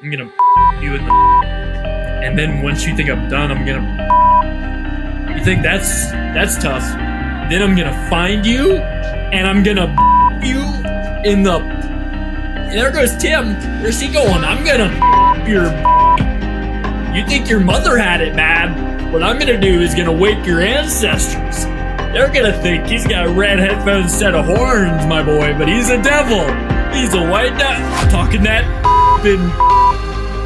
I'm gonna you in the and then once you think I'm done, I'm gonna you think that's tough. Then I'm gonna find you and I'm gonna you in the there goes Tim. Where's he going? I'm gonna your you think your mother had it bad? What I'm gonna do is gonna wake your ancestors. They're gonna think he's got a red headphones set of horns, my boy, but he's a devil. He's a white devil. Talking that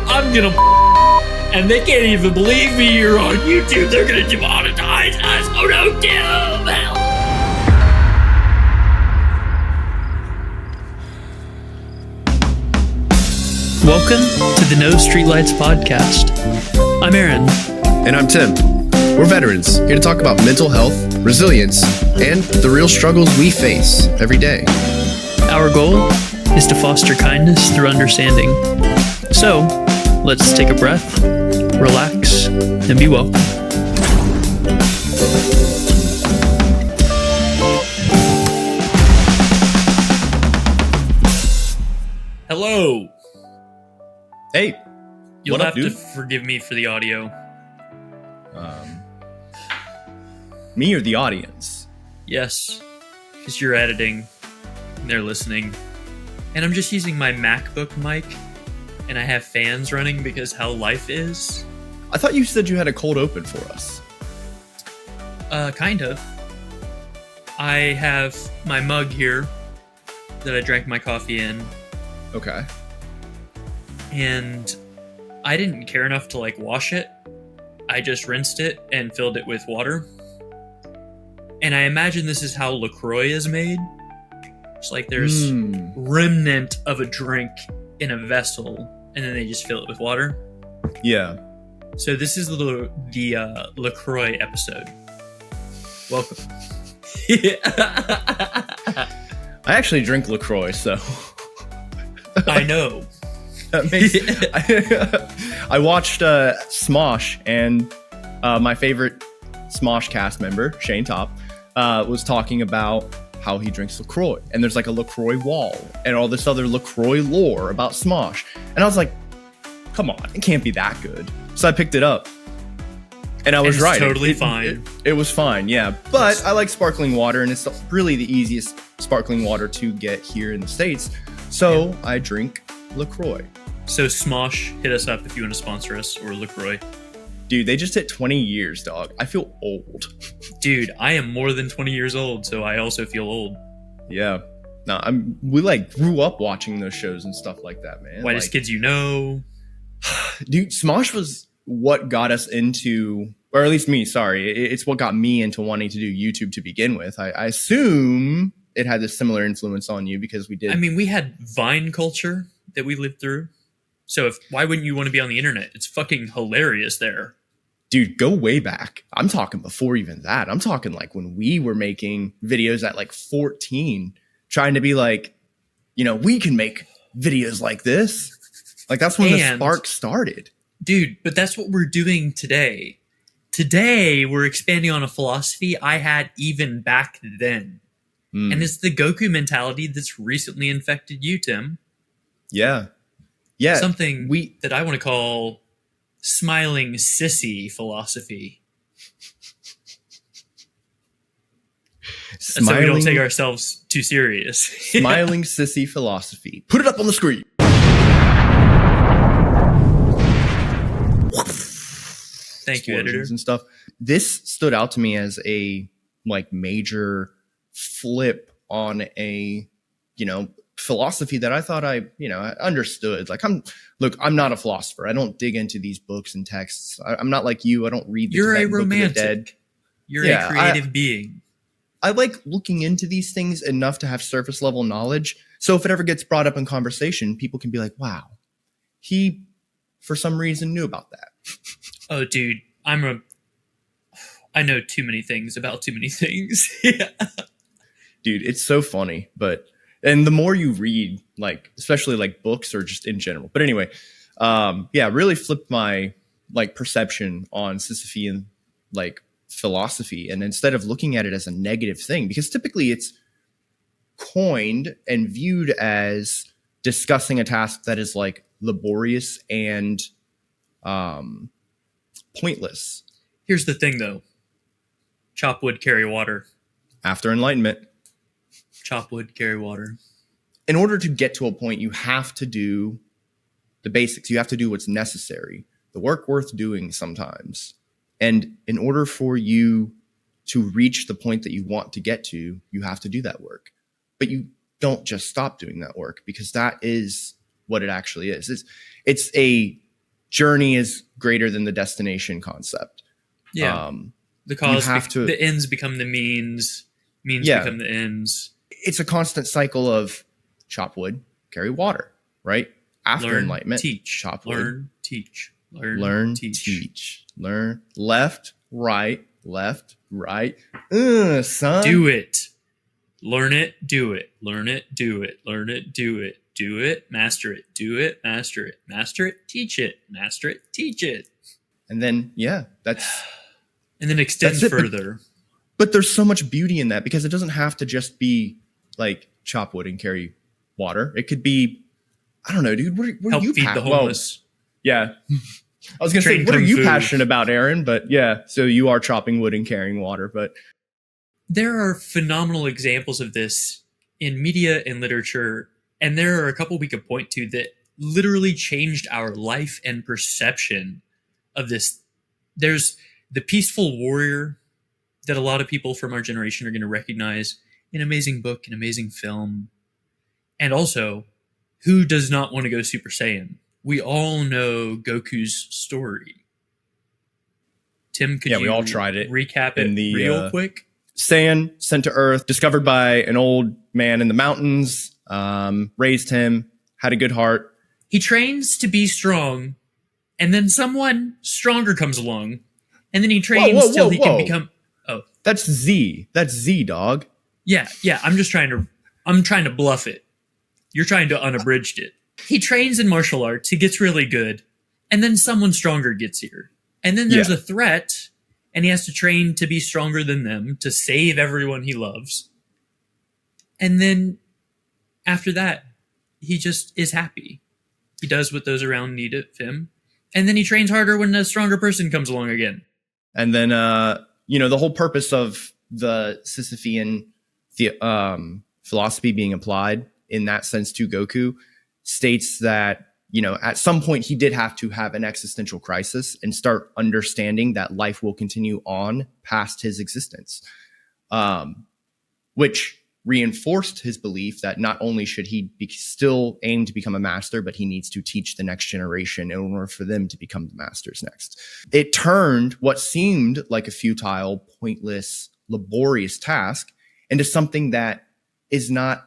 I'm gonna and they can't even believe me here on YouTube. They're gonna demonetize us. Oh no, Tim! Help! Welcome to the No Streetlights podcast. I'm Aaron. And I'm Tim. We're veterans, here to talk about mental health, resilience, and the real struggles we face every day. Our goal is to foster kindness through understanding. So, let's take a breath, relax, and be welcome. Hello. Hey. You'll have to forgive me for the audio. Me or the audience? Yes, because you're editing, and they're listening. And I'm just using my MacBook mic, and I have fans running because how life is. I thought you said you had a cold open for us. Kind of. I have my mug here that I drank my coffee in. Okay. And I didn't care enough to wash it. I just rinsed it and filled it with water. And I imagine this is how LaCroix is made. It's like there's remnant of a drink in a vessel, and then they just fill it with water. Yeah. So this is the LaCroix episode. Welcome. I actually drink LaCroix, so... I know. That makes, I watched Smosh, and my favorite Smosh cast member, Shane Top, was talking about how he drinks LaCroix. And there's like a LaCroix wall and all this other LaCroix lore about Smosh. And I was like, come on, it can't be that good. So I picked it up. And I was right. Totally fine. It was fine, yeah. But I like sparkling water, and it's really the easiest sparkling water to get here in the States. So I drink LaCroix. So Smosh, hit us up if you want to sponsor us, or LaCroix. Dude, they just hit 20 years, dog. I feel old. Dude, I am more than 20 years old, so I also feel old. Yeah. No, we grew up watching those shows and stuff like that, man. Whitest Kids You Know. Dude, Smosh was what got us into, or at least me, sorry. It's what got me into wanting to do YouTube to begin with. I assume it had a similar influence on you because we did. I mean, we had Vine culture that we lived through. So why wouldn't you want to be on the internet? It's fucking hilarious there. Dude, go way back. I'm talking before even that. I'm talking like when we were making videos at like 14, trying to be like, we can make videos like this. Like that's when the spark started. Dude, but that's what we're doing today. Today, we're expanding on a philosophy I had even back then. And it's the Goku mentality that's recently infected you, Tim. Yeah. Yeah. Something that I want to call Smiling Sissy philosophy. So we don't take ourselves too serious. Smiling Sissy philosophy. Put it up on the screen. Thank you, editor. And stuff. This stood out to me as a major flip on a, philosophy that I thought I understood. I'm not a philosopher. I don't dig into these books and texts. I'm not like you. I don't read the You're Tibetan a romantic. Book of the Dead. You're a creative being. I like looking into these things enough to have surface level knowledge. So if it ever gets brought up in conversation, people can be like, wow, he, for some reason, knew about that. Oh, dude, I know too many things about too many things. Dude, it's so funny, and the more you read, especially books or just in general. But anyway, really flipped my perception on Sisyphean philosophy. And instead of looking at it as a negative thing, because typically it's coined and viewed as discussing a task that is laborious and pointless. Here's the thing, though. Chop wood, carry water. After enlightenment, Chop wood, carry water. in order to get to a point, you have to do the basics. You have to do what's necessary, the work worth doing sometimes. And in order for you to reach the point that you want to get to, you have to do that work. But you don't just stop doing that work, because that is what it actually is. It's a journey is greater than the destination concept. Yeah. The ends become the means become the ends. It's a constant cycle of chop wood, carry water, right? After enlightenment, teach, chop wood, learn, teach, learn, teach, learn, left, right, son. Do it. Learn it, do it. Learn it, do it. Learn it, do it. Do it, master it. Do it, master it. Master it, teach it. Master it, teach it. And then, and then extend further. But there's so much beauty in that, because it doesn't have to just be like chop wood and carry water. It could be, I don't know, dude. What help are you feed the homeless? Yeah. I was going to say, what are you passionate about, Aaron? But yeah, so you are chopping wood and carrying water. But there are phenomenal examples of this in media and literature. And there are a couple we could point to that literally changed our life and perception of this. There's the peaceful warrior that a lot of people from our generation are going to recognize. An amazing book, an amazing film. And also, who does not want to go Super Saiyan? We all know Goku's story. Tim, could you we all tried it. Recap it real quick? Saiyan, sent to Earth, discovered by an old man in the mountains, raised him, had a good heart. He trains to be strong, and then someone stronger comes along, and then he trains till he can become... Oh. That's Z. That's Z, dog. Yeah. I'm trying to bluff it. You're trying to unabridged it. He trains in martial arts, he gets really good, and then someone stronger gets here. And then there's a threat, and he has to train to be stronger than them, to save everyone he loves. And then after that, he just is happy. He does what those around need of him. And then he trains harder when a stronger person comes along again. And then, the whole purpose of the Sisyphean philosophy being applied in that sense to Goku states that, at some point he did have to have an existential crisis and start understanding that life will continue on past his existence, which reinforced his belief that not only should he still aim to become a master, but he needs to teach the next generation in order for them to become the masters next. It turned what seemed like a futile, pointless, laborious task into something that is not.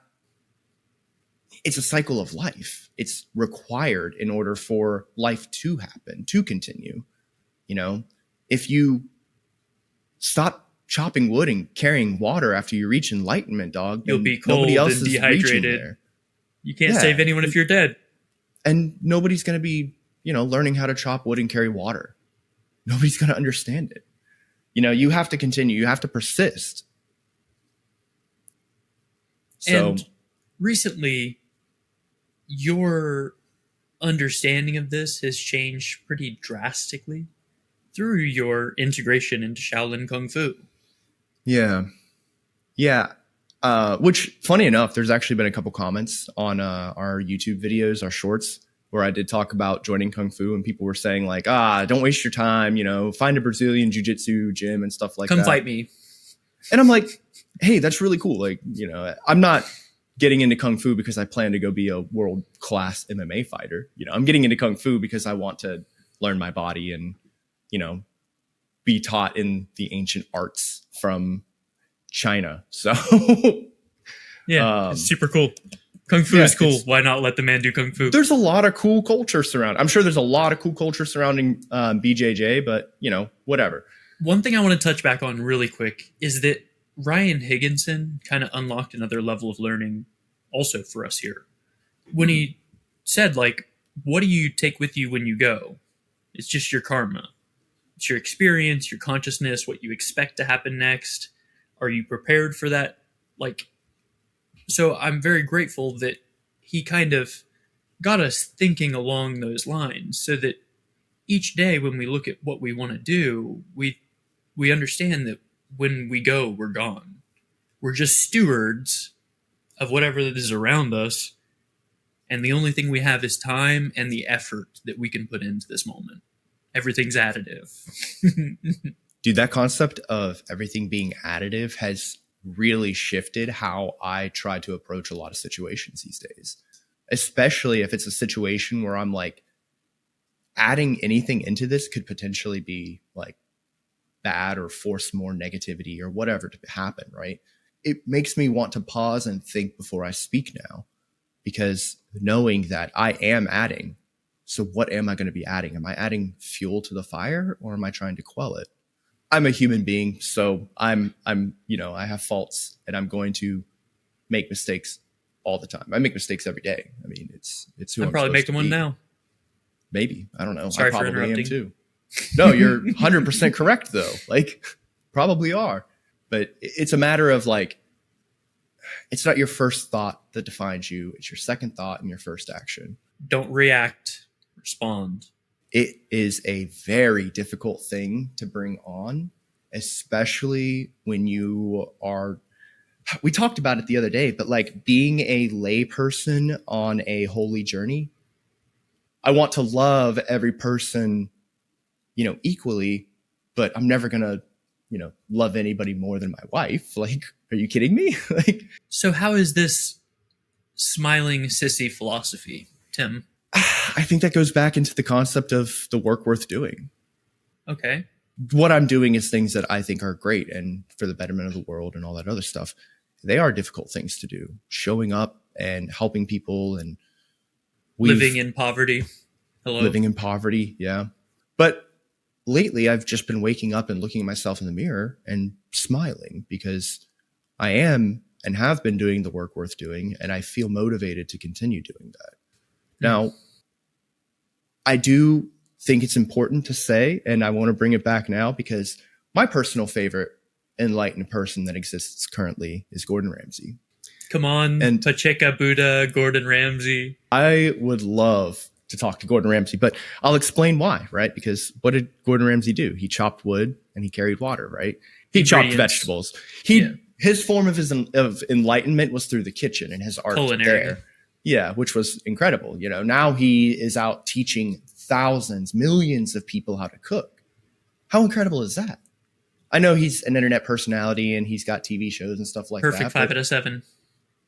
It's a cycle of life. It's required in order for life to happen, to continue. If you stop chopping wood and carrying water after you reach enlightenment, dog, you'll be cold and dehydrated. You can't save anyone if you're dead. And nobody's going to be, learning how to chop wood and carry water. Nobody's going to understand it. You have to continue. You have to persist. So, and recently, your understanding of this has changed pretty drastically through your integration into Shaolin Kung Fu. Yeah. Which, funny enough, there's actually been a couple comments on our YouTube videos, our shorts, where I did talk about joining Kung Fu, and people were saying like, don't waste your time, find a Brazilian jiu-jitsu gym and stuff like that. Come fight me. And I'm like, hey, that's really cool. Like, I'm not getting into Kung Fu because I plan to go be a world-class MMA fighter. I'm getting into Kung Fu because I want to learn my body and, be taught in the ancient arts from China. So it's super cool. Kung Fu is cool. Why not let the man do Kung Fu? There's a lot of cool culture surrounding. I'm sure there's a lot of cool culture surrounding BJJ, but whatever. One thing I want to touch back on really quick is that Ryan Higginson kind of unlocked another level of learning also for us here. When he said, like, what do you take with you when you go? It's just your karma. It's your experience, your consciousness, what you expect to happen next. Are you prepared for that? So I'm very grateful that he kind of got us thinking along those lines, so that each day when we look at what we want to do, we understand that when we go, we're gone. We're just stewards of whatever that is around us, and the only thing we have is time and the effort that we can put into this moment. Everything's additive. Dude, that concept of everything being additive has really shifted how I try to approach a lot of situations these days, especially if it's a situation where I'm like, adding anything into this could potentially be like bad or force more negativity or whatever to happen, right? It makes me want to pause and think before I speak now, because knowing that I am adding, so what am I going to be adding? Am I adding fuel to the fire, or am I trying to quell it? I'm a human being, so I'm I have faults, and I'm going to make mistakes all the time. I make mistakes every day. I mean, it's who I'm probably making one now. Maybe. I don't know. Sorry I probably for interrupting. am too. No, you're 100% correct though. Like, probably are. But it's a matter of like, it's not your first thought that defines you. It's your second thought and your first action. Don't react, respond. It is a very difficult thing to bring on, especially when you are, we talked about it the other day, but like being a lay person on a holy journey, I want to love every person, equally, but I'm never going to, love anybody more than my wife. Like, are you kidding me? Like, so how is this smiling sissy philosophy, Tim? I think that goes back into the concept of the work worth doing. Okay. What I'm doing is things that I think are great and for the betterment of the world and all that other stuff. They are difficult things to do. Showing up and helping people and living in poverty. Hello. Living in poverty, yeah. But lately, I've just been waking up and looking at myself in the mirror and smiling, because I am and have been doing the work worth doing, and I feel motivated to continue doing that. Now, I do think it's important to say, and I want to bring it back now, because my personal favorite enlightened person that exists currently is Gordon Ramsay. Come on, and Pacheca Buddha, Gordon Ramsay. I would love to talk to Gordon Ramsay, but I'll explain why, right? Because what did Gordon Ramsay do? He chopped wood and he carried water, right? He chopped vegetables. His form of enlightenment was through the kitchen and his art there. Yeah, which was incredible. Now he is out teaching thousands, millions of people how to cook. How incredible is that? I know he's an internet personality and he's got TV shows and stuff like that. Perfect 5 out of 7.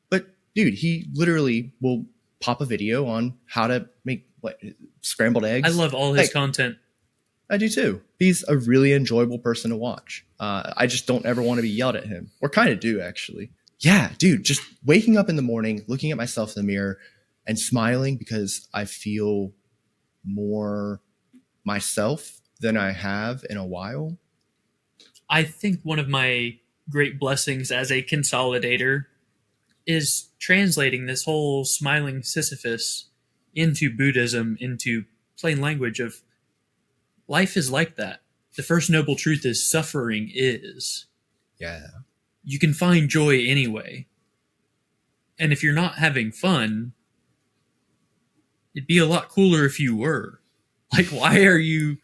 But dude, he literally will pop a video on how to make scrambled eggs. I love all his content. I do too. He's a really enjoyable person to watch. I just don't ever want to be yelled at him, or kind of do actually. Yeah, dude, just waking up in the morning, looking at myself in the mirror and smiling because I feel more myself than I have in a while. I think one of my great blessings as a consolidator is translating this whole Smiling Sisyphus into Buddhism, into plain language of life is like that. The first noble truth is suffering is. Yeah. You can find joy anyway. And if you're not having fun, it'd be a lot cooler if you were. Like, why are you...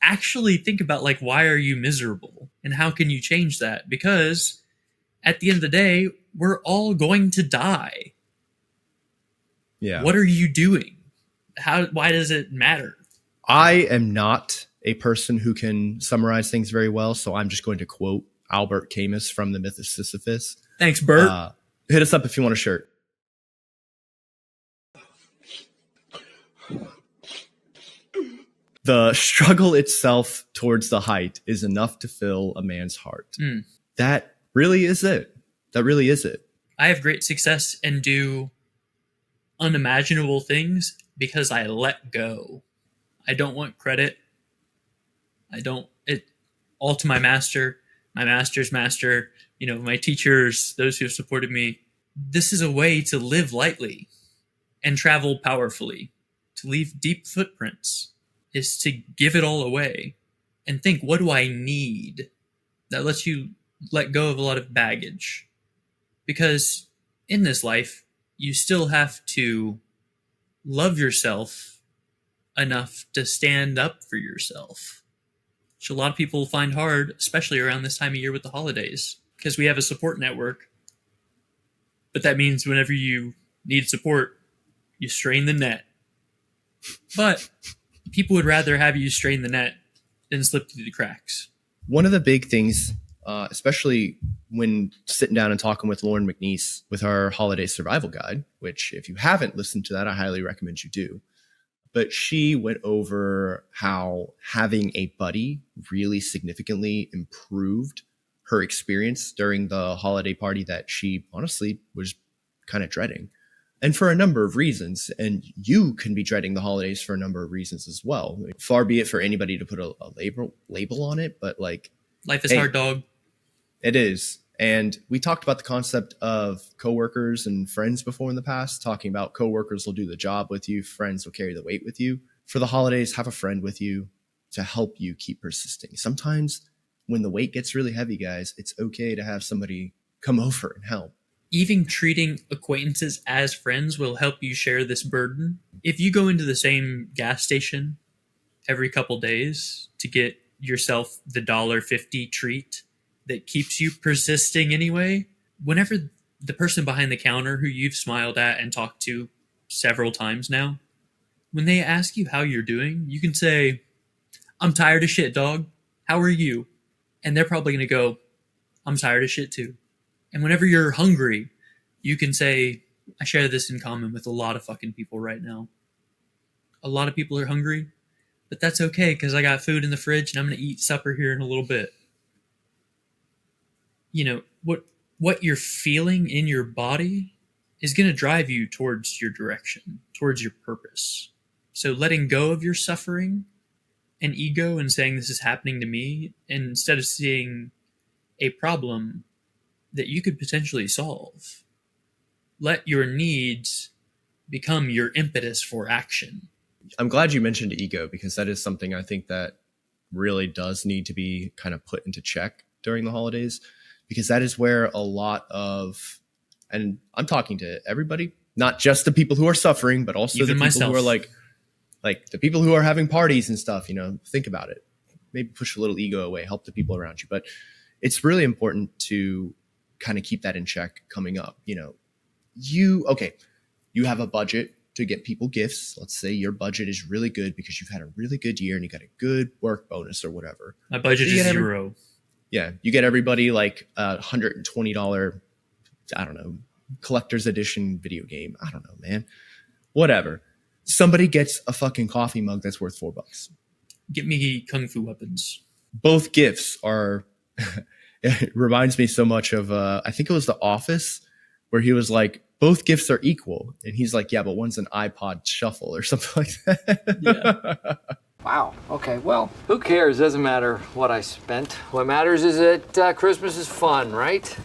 Actually think about, like, why are you miserable? And how can you change that? Because at the end of the day, we're all going to die. Yeah. What are you doing? Why does it matter? I am not a person who can summarize things very well, so I'm just going to quote Albert Camus from The Myth of Sisyphus. Thanks, Bert. Hit us up if you want a shirt. The struggle itself towards the height is enough to fill a man's heart. That really is it. That really is it. I have great success and do unimaginable things because I let go. I don't want credit. All to my master, my master's master, my teachers, those who have supported me. This is a way to live lightly and travel powerfully, to leave deep footprints, is to give it all away and think, what do I need? That lets you let go of a lot of baggage. Because in this life, you still have to love yourself enough to stand up for yourself, which a lot of people find hard, especially around this time of year with the holidays, because we have a support network. But that means whenever you need support, you strain the net. But people would rather have you strain the net than slip through the cracks. One of the big things, especially when sitting down and talking with Lauren McNeese with our holiday survival guide, which if you haven't listened to that, I highly recommend you do. But she went over how having a buddy really significantly improved her experience during the holiday party that she honestly was kind of dreading. And for a number of reasons. And you can be dreading the holidays for a number of reasons as well. Far be it for anybody to put a label on it, but like, life is hard, dog. It is. And we talked about the concept of coworkers and friends before in the past, talking about coworkers will do the job with you, friends will carry the weight with you. For the holidays, have a friend with you to help you keep persisting. Sometimes when the weight gets really heavy, guys, it's okay to have somebody come over and help. Even treating acquaintances as friends will help you share this burden. If you go into the same gas station every couple days to get yourself the $1.50 treat that keeps you persisting anyway, whenever the person behind the counter who you've smiled at and talked to several times now, when they ask you how you're doing, you can say, "I'm tired of shit, dog. How are you?" And they're probably going to go, "I'm tired of shit too." And whenever you're hungry, you can say, "I share this in common with a lot of fucking people right now. A lot of people are hungry, but that's okay because I got food in the fridge and I'm going to eat supper here in a little bit." You know, what you're feeling in your body is going to drive you towards your direction, towards your purpose. So letting go of your suffering and ego and saying this is happening to me, and instead of seeing a problem that you could potentially solve, let your needs become your impetus for action. I'm glad you mentioned ego, because that is something I think that really does need to be kind of put into check during the holidays, because that is where a lot of, and I'm talking to everybody, not just the people who are suffering, but also even the people myself. who are like the people who are having parties and stuff, you know, think about it. Maybe push a little ego away, help the people around you. But it's really important to kind of keep that in check coming up. You know, you have a budget to get people gifts. Let's say your budget is really good because you've had a really good year and you got a good work bonus or whatever. My budget is zero. Yeah, you get everybody like a $120, I don't know, collector's edition video game. I don't know, man. Whatever. Somebody gets a fucking coffee mug that's worth $4. Get me kung fu weapons. Both gifts are, it reminds me so much of, I think it was The Office, where he was like, both gifts are equal. And he's like, yeah, but one's an iPod shuffle or something like that. Yeah. Wow. Okay. Well, who cares? Doesn't matter what I spent. What matters is that Christmas is fun, right?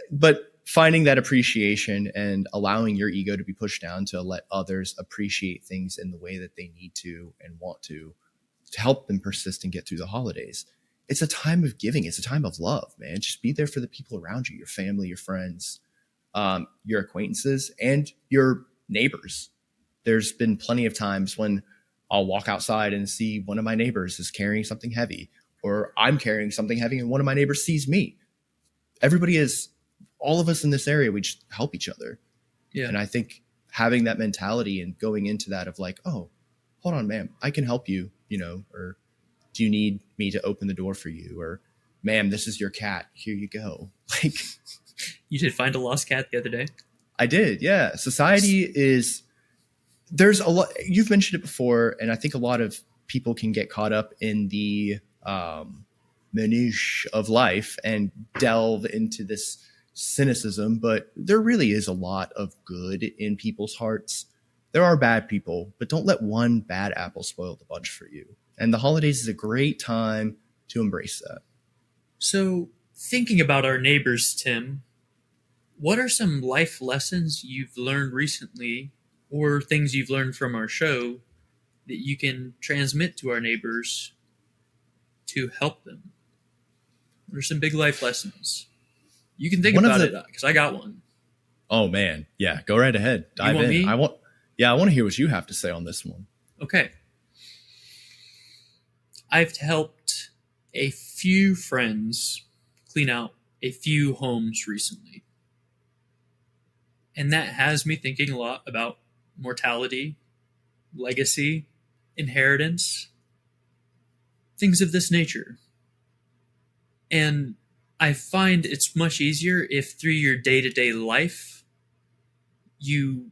But finding that appreciation and allowing your ego to be pushed down to let others appreciate things in the way that they need to and want to help them persist and get through the holidays. It's a time of giving. It's a time of love, man. Just be there for the people around you, your family, your friends, your acquaintances, and your neighbors. There's been plenty of times when I'll walk outside and see one of my neighbors is carrying something heavy, or I'm carrying something heavy and one of my neighbors sees me. Everybody is, all of us in this area, we just help each other. Yeah. And I think having that mentality and going into that of like, oh, hold on, ma'am, I can help you, you know, or do you need me to open the door for you? Or ma'am, this is your cat. Here you go. Like, you did find a lost cat the other day? I did. Yeah. Society is, there's a lot, you've mentioned it before, and I think a lot of people can get caught up in the minutiae of life and delve into this cynicism, but there really is a lot of good in people's hearts. There are bad people, but don't let one bad apple spoil the bunch for you. And the holidays is a great time to embrace that. So, thinking about our neighbors, Tim, what are some life lessons you've learned recently, or things you've learned from our show that you can transmit to our neighbors to help them? What are some big life lessons? You can think about it, because I got one. Oh man, yeah, go right ahead. Dive in. Me? Yeah, I want to hear what you have to say on this one. Okay. I've helped a few friends clean out a few homes recently. And that has me thinking a lot about mortality, legacy, inheritance, things of this nature. And I find it's much easier if through your day-to-day life, you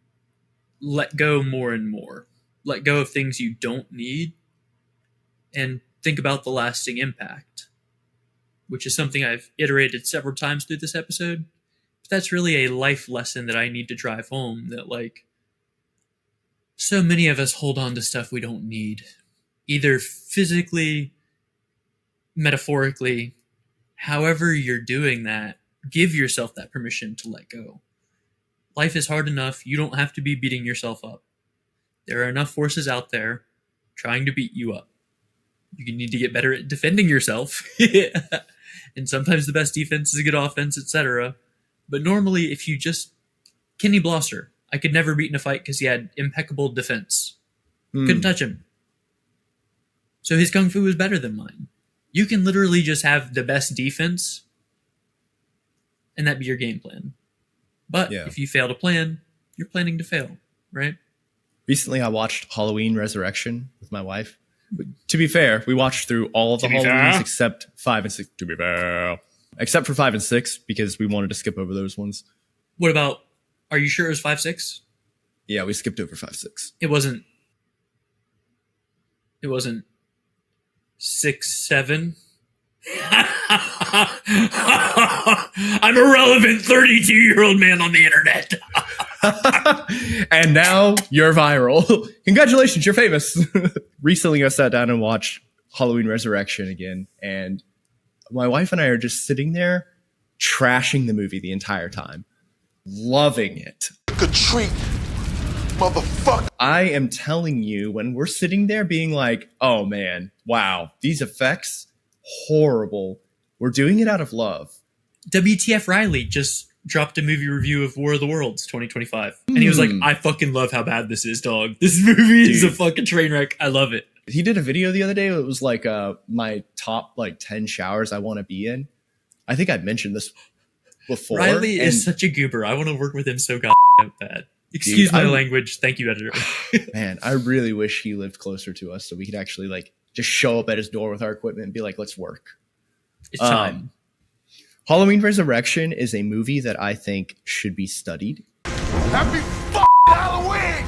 let go more and more. Let go of things you don't need and think about the lasting impact, which is something I've iterated several times through this episode. But that's really a life lesson that I need to drive home, that like so many of us hold on to stuff we don't need, either physically, metaphorically, however you're doing that, give yourself that permission to let go. Life is hard enough. You don't have to be beating yourself up. There are enough forces out there trying to beat you up. You need to get better at defending yourself. And sometimes the best defense is a good offense, etc. But normally, if you just... Kenny Blosser, I could never beat in a fight because he had impeccable defense. Couldn't touch him. So his kung fu was better than mine. You can literally just have the best defense, and that be your game plan. But if you fail to plan, you're planning to fail, right? Recently, I watched Halloween Resurrection with my wife. To be fair, we watched through all of the Halloweens except 5 and 6. To be fair. Except for 5 and 6, because we wanted to skip over those ones. What about, are you sure it was 5, 6? Yeah, we skipped over 5, 6. It wasn't 6, 7? I'm a relevant 32-year-old man on the internet. And now you're viral. Congratulations, you're famous. Recently, I sat down and watched Halloween Resurrection again, and my wife and I are just sitting there trashing the movie the entire time, loving it. Good treat, motherfucker. I am telling you, when we're sitting there being like, oh man, wow, these effects, horrible. We're doing it out of love. WTF Riley just dropped a movie review of War of the Worlds 2025. And he was like, I fucking love how bad this is, dog. This movie is a fucking train wreck. I love it. He did a video the other day. It was like my top 10 showers I want to be in. I think I'd mentioned this before. Riley is such a goober. I want to work with him so goddamn bad. Excuse my language. Thank you, editor. Man, I really wish he lived closer to us so we could actually just show up at his door with our equipment and be like, let's work. It's time. Halloween Resurrection is a movie that I think should be studied. Happy Halloween!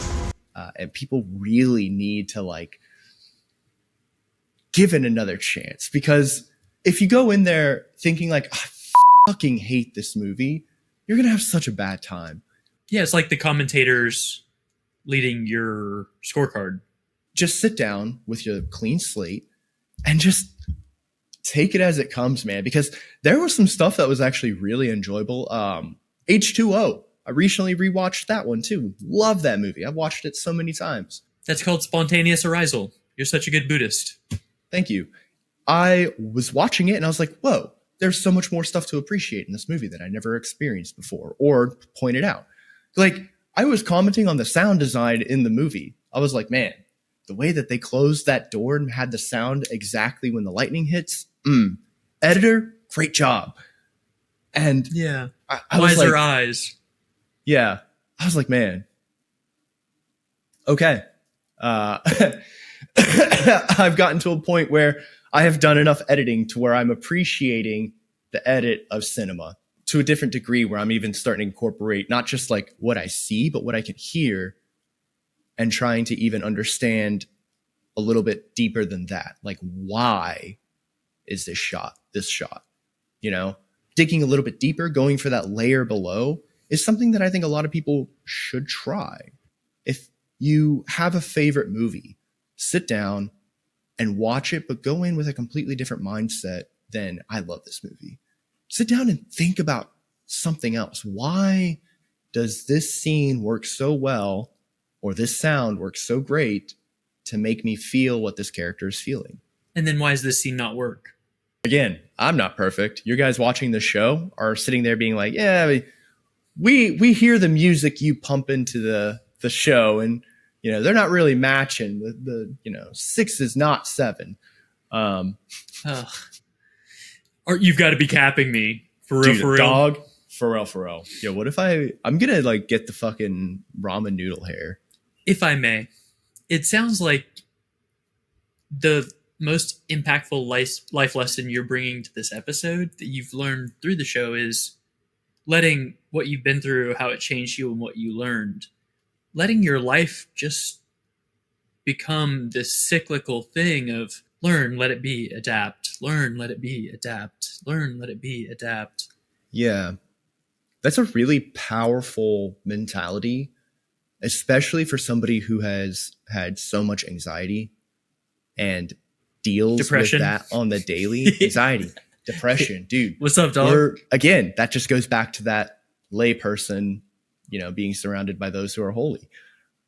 And people really need to give it another chance, because if you go in there thinking I fucking hate this movie, you're going to have such a bad time. Yeah, it's like the commentators leading your scorecard. Just sit down with your clean slate and just take it as it comes, man, because there was some stuff that was actually really enjoyable. H2O. I recently rewatched that one too. Love that movie. I've watched it so many times. That's called spontaneous arisal. You're such a good Buddhist. Thank you. I was watching it and I was like, whoa, there's so much more stuff to appreciate in this movie that I never experienced before or pointed out. I was commenting on the sound design in the movie. I was like, man, the way that they closed that door and had the sound exactly when the lightning hits, editor, great job. And yeah, I was wiser eyes. Yeah, I was like, man, okay. I've gotten to a point where I have done enough editing to where I'm appreciating the edit of cinema to a different degree, where I'm even starting to incorporate not just what I see, but what I can hear, and trying to even understand a little bit deeper than that. Why is this shot? Digging a little bit deeper, going for that layer below is something that I think a lot of people should try. If you have a favorite movie, sit down and watch it, but go in with a completely different mindset than I love this movie. Sit down and think about something else. Why does this scene work so well, or this sound work so great to make me feel what this character is feeling? And then why does this scene not work? Again, I'm not perfect. You guys watching the show are sitting there being like, yeah, we hear the music you pump into the show, and they're not really matching. The 6 is not 7. Or you've got to be capping me. For real, Dude, for real. dog. For real. Yo, what if I'm gonna like get the fucking ramen noodle hair? If I may, it sounds like the most impactful life lesson you're bringing to this episode that you've learned through the show is letting what you've been through, how it changed you and what you learned, letting your life just become this cyclical thing of learn, let it be, adapt, learn, let it be, adapt, learn, let it be, adapt. Yeah. That's a really powerful mentality, especially for somebody who has had so much anxiety and deals Depression. with that on the daily. Anxiety, depression, dude. What's up, dog? Again, that just goes back to that layperson, being surrounded by those who are holy.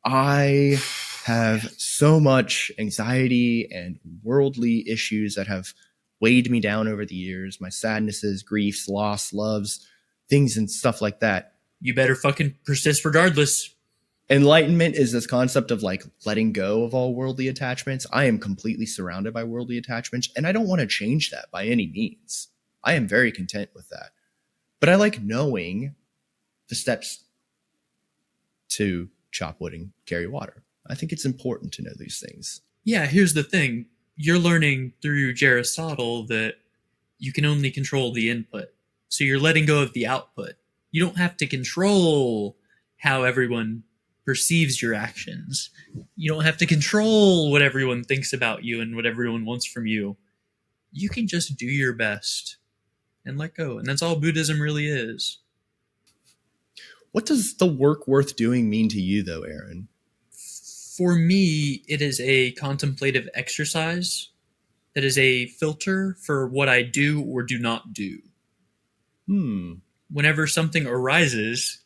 I have so much anxiety and worldly issues that have weighed me down over the years. My sadnesses, griefs, loss, loves, things and stuff like that. You better fucking persist regardless. Enlightenment is this concept of like letting go of all worldly attachments. I am completely surrounded by worldly attachments, and I don't want to change that by any means. I am very content with that. But I like knowing the steps to chop wood and carry water. I think it's important to know these things. Yeah, here's the thing. You're learning through Aristotle that you can only control the input. So you're letting go of the output. You don't have to control how everyone perceives your actions. You don't have to control what everyone thinks about you and what everyone wants from you. You can just do your best and let go. And that's all Buddhism really is. What does the work worth doing mean to you, though, Aaron? For me, it is a contemplative exercise that is a filter for what I do or do not do. Whenever something arises,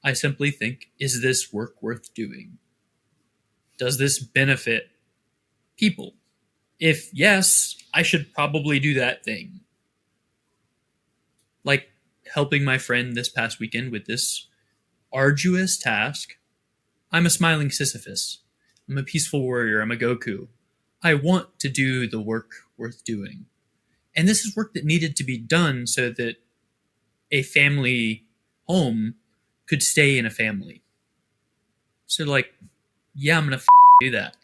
I simply think, is this work worth doing? Does this benefit people? If yes, I should probably do that thing. Like helping my friend this past weekend with this arduous task. I'm a Smiling Sisyphus. I'm a peaceful warrior. I'm a Goku. I want to do the work worth doing. And this is work that needed to be done so that a family home could stay in a family. So like, yeah, I'm going to do that.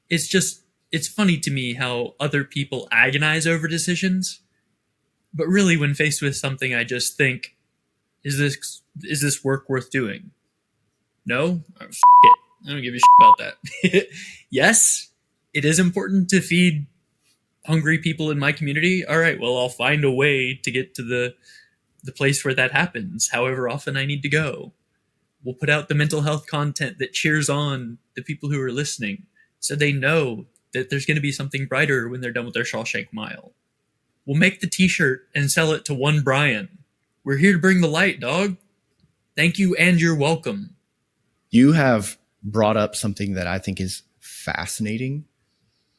It's funny to me how other people agonize over decisions. But really, when faced with something, I just think, is this work worth doing? No? Oh, it. I don't give a shit about that. Yes, it is important to feed hungry people in my community. All right, well, I'll find a way to get to the place where that happens, however often I need to go. We'll put out the mental health content that cheers on the people who are listening so they know that there's going to be something brighter when they're done with their Shawshank Mile. We'll make the t-shirt and sell it to one Brian. We're here to bring the light, dog. Thank you, and you're welcome. You have brought up something that I think is fascinating.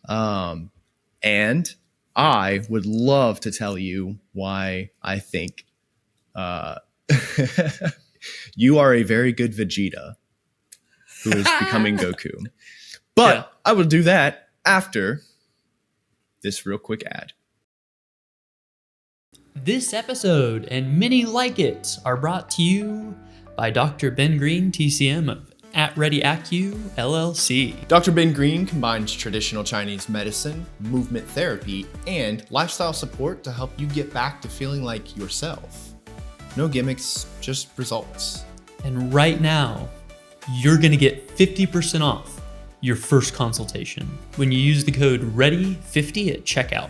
And I would love to tell you why I think you are a very good Vegeta who is becoming Goku. But yeah. I will do that after this real quick ad. This episode and many like it are brought to you by Dr. Ben Green, TCM of Ready LLC. Dr. Ben Green combines traditional Chinese medicine, movement therapy, and lifestyle support to help you get back to feeling like yourself. No gimmicks, just results. And right now, you're going to get 50% off your first consultation when you use the code READY50 at checkout.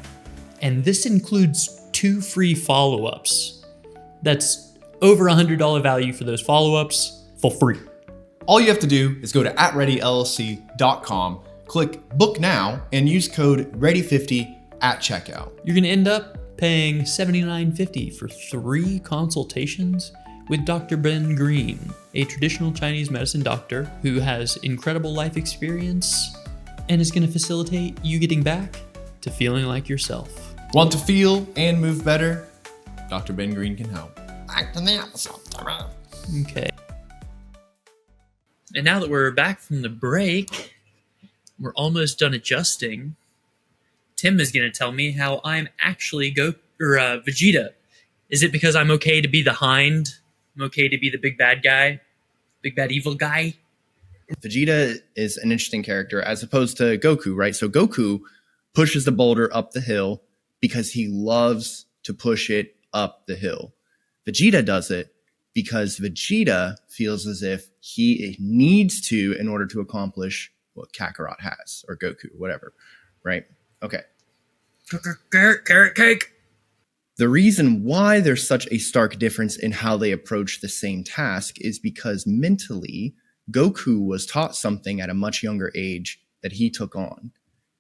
And this includes 2 free follow-ups. That's over $100 value for those follow-ups for free. All you have to do is go to @readyllc.com, click book now, and use code READY50 at checkout. You're going to end up paying $79.50 for 3 consultations with Dr. Ben Green, a traditional Chinese medicine doctor who has incredible life experience and is going to facilitate you getting back to feeling like yourself. Want to feel and move better? Dr. Ben Green can help. Okay. And now that we're back from the break, we're almost done adjusting. Tim is going to tell me how I'm actually Vegeta. Is it because I'm okay to be the hind? I'm okay to be the big bad guy? Big bad evil guy? Vegeta is an interesting character as opposed to Goku, right? So Goku pushes the boulder up the hill because he loves to push it up the hill. Vegeta does it because Vegeta feels as if he needs to in order to accomplish what Kakarot has, or Goku, whatever, right? Okay. Carrot cake. The reason why there's such a stark difference in how they approach the same task is because mentally, Goku was taught something at a much younger age that he took on,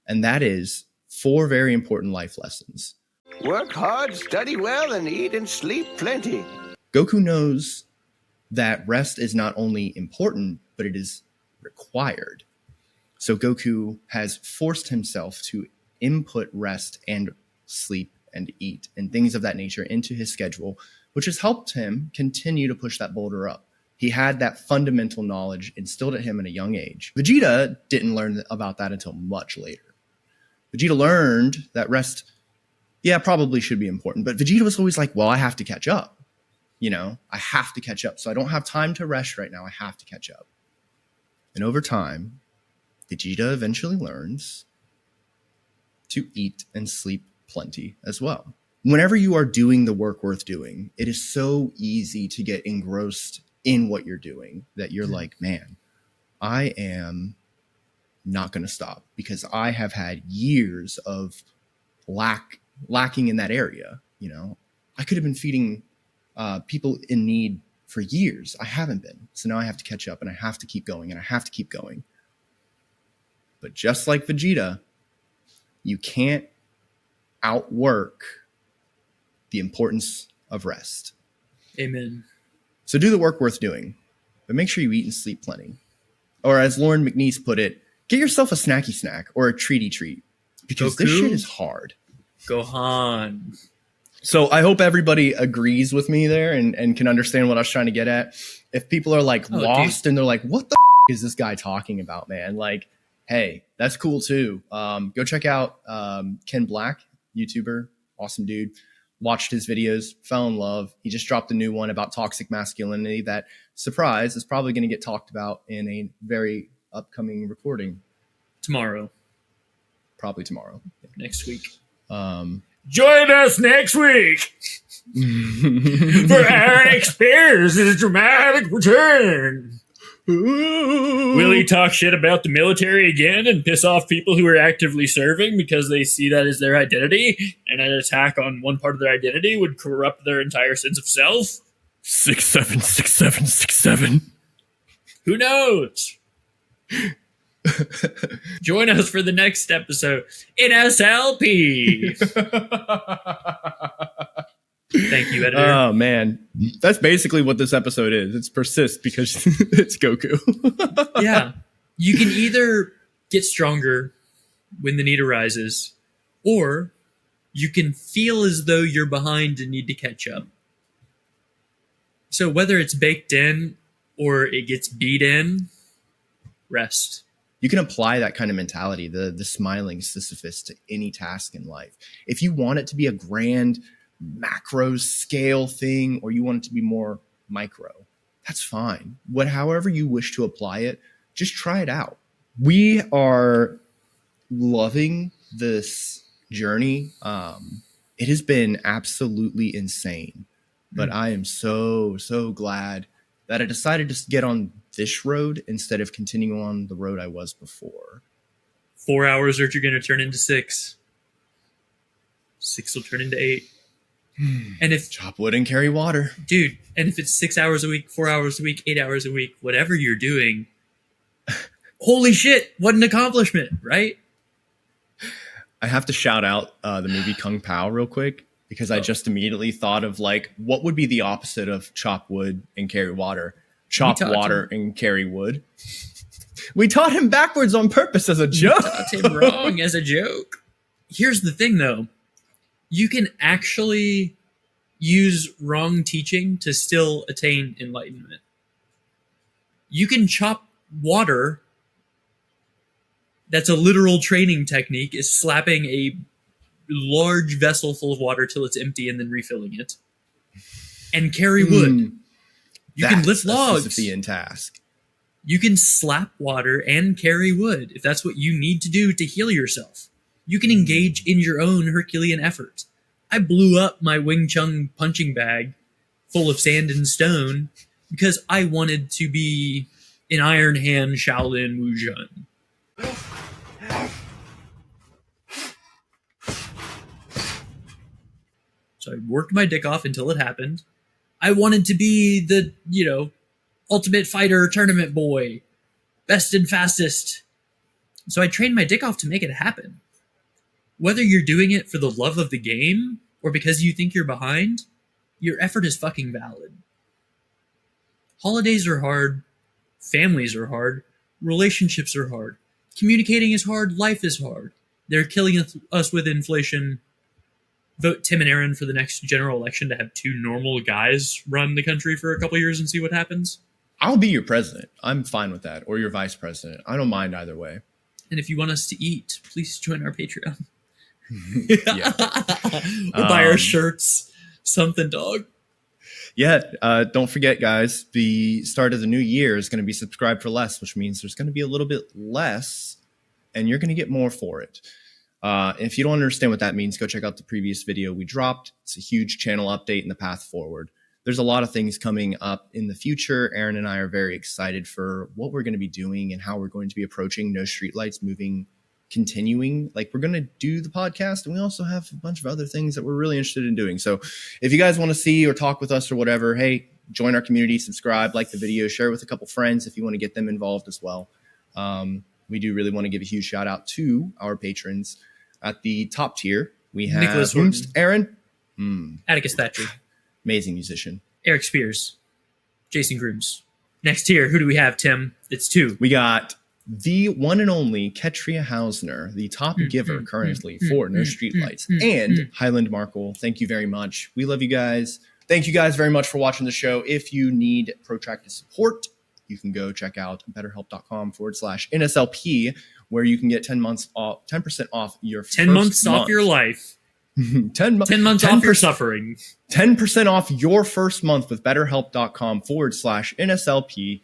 and that is 4 very important life lessons. Work hard, study well, and eat and sleep plenty. Goku knows that rest is not only important, but it is required. So Goku has forced himself to input rest and sleep and eat and things of that nature into his schedule, which has helped him continue to push that boulder up. He had that fundamental knowledge instilled at him at a young age. Vegeta didn't learn about that until much later. Vegeta learned that rest, probably should be important, but Vegeta was always like, well, I have to catch up. I have to catch up. So I don't have time to rest right now. I have to catch up. And over time, Vegeta eventually learns to eat and sleep plenty as well. Whenever you are doing the work worth doing, it is so easy to get engrossed in what you're doing that you're like, man, I am not going to stop because I have had years of lacking in that area. I could have been feeding people in need for years. I haven't been. So now I have to catch up and I have to keep going and I have to keep going. But just like Vegeta, you can't outwork the importance of rest. Amen. So do the work worth doing, but make sure you eat and sleep plenty. Or as Lauren McNeese put it, get yourself a snacky snack or a treaty treat because Goku? This shit is hard. Gohan. So I hope everybody agrees with me there and can understand what I was trying to get at. If people are like lost and they're like, what the is this guy talking about, man? Like, hey, that's cool too. Go check out Ken Black, YouTuber, awesome dude. Watched his videos, fell in love. He just dropped a new one about toxic masculinity that, surprise, is probably going to get talked about in a very upcoming recording. Tomorrow. Probably tomorrow. Next week. Join us next week for Aaron experiences dramatic return. Will he talk shit about the military again and piss off people who are actively serving because they see that as their identity, and an attack on one part of their identity would corrupt their entire sense of self? 676767. Who knows? Join us for the next episode. NSLP. Thank you, editor. Oh, man. That's basically what this episode is. It's persist because it's Goku. Yeah. You can either get stronger when the need arises, or you can feel as though you're behind and need to catch up. So whether it's baked in or it gets beat in, rest. You can apply that kind of mentality, the smiling Sisyphus, to any task in life. If you want it to be a grand macro scale thing, or you want it to be more micro, that's fine. However you wish to apply it, just try it out. We are loving this journey. It has been absolutely insane, but I am so glad that I decided to get on this road instead of continuing on the road I was before. 4 hours are going to turn into 6. 6 will turn into 8. And if chop wood and carry water, dude, and if it's 6 hours a week, 4 hours a week, 8 hours a week, whatever you're doing, holy shit, what an accomplishment, right? I have to shout out the movie Kung Pao real quick because I just immediately thought of like, what would be the opposite of chop wood and carry water? Chop water and carry wood. We taught him backwards on purpose as a joke. Taught him wrong as a joke. Here's the thing, though. You can actually use wrong teaching to still attain enlightenment. You can chop water, that's a literal training technique, is slapping a large vessel full of water till it's empty and then refilling it. And carry wood. You can lift logs. That's a Sisyphean task. You can slap water and carry wood if that's what you need to do to heal yourself. You can engage in your own Herculean effort. I blew up my Wing Chun punching bag full of sand and stone because I wanted to be an Iron Hand Shaolin Wujun. So I worked my dick off until it happened. I wanted to be the, ultimate fighter tournament boy, best and fastest. So I trained my dick off to make it happen. Whether you're doing it for the love of the game or because you think you're behind, your effort is fucking valid. Holidays are hard. Families are hard. Relationships are hard. Communicating is hard. Life is hard. They're killing us with inflation. Vote Tim and Aaron for the next general election to have two normal guys run the country for a couple years and see what happens. I'll be your president. I'm fine with that. Or your vice president. I don't mind either way. And if you want us to eat, please join our Patreon. Yeah. We'll buy our shirts. Something, dog. Yeah. Don't forget, guys, the start of the new year is going to be subscribe for less, which means there's going to be a little bit less and you're going to get more for it. If you don't understand what that means, go check out the previous video we dropped. It's a huge channel update and the path forward. There's a lot of things coming up in the future. Aaron and I are very excited for what we're going to be doing and how we're going to be approaching No Streetlights continuing. Like, we're going to do the podcast, and we also have a bunch of other things that we're really interested in doing. So if you guys want to see or talk with us or whatever, hey, join our community, subscribe, like the video, share with a couple friends if you want to get them involved as well. We do really want to give a huge shout out to our patrons. At the top tier, we have Nicholas Horton, Aaron, Atticus Thatcher, amazing musician. Eric Spears, Jason Grooms. Next tier, who do we have, Tim? It's 2. We got the one and only Ketria Hausner, the top giver currently for No Streetlights, and Highland Markle. Thank you very much. We love you guys. Thank you guys very much for watching the show. If you need protracted support, you can go check out betterhelp.com/NSLP, where you can get 10% off your first 10 months off your life. 10 months off your suffering. 10% off your first month with betterhelp.com/NSLP.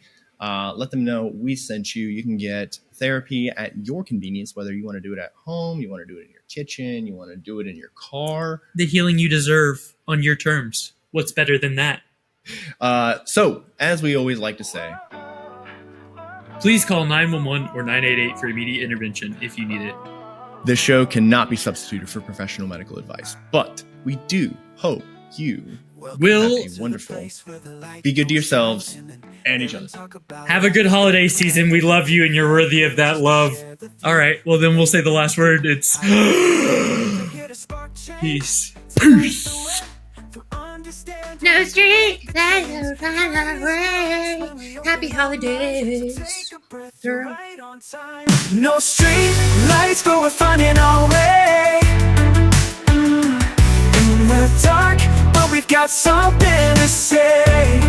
Let them know we sent you. You can get therapy at your convenience, whether you want to do it at home, you want to do it in your kitchen, you want to do it in your car. The healing you deserve on your terms. What's better than that? So, as we always like to say, please call 911 or 988 for immediate intervention if you need it. this show cannot be substituted for professional medical advice, but we do hope you will have a wonderful, be good to yourselves and each other. Have a good holiday season. We love you and you're worthy of that love. All right, well then we'll say the last word. It's peace. Peace. No street, that's a away. Happy holidays, girl. No street lights, but we're finding our way. In the dark, but we've got something to say.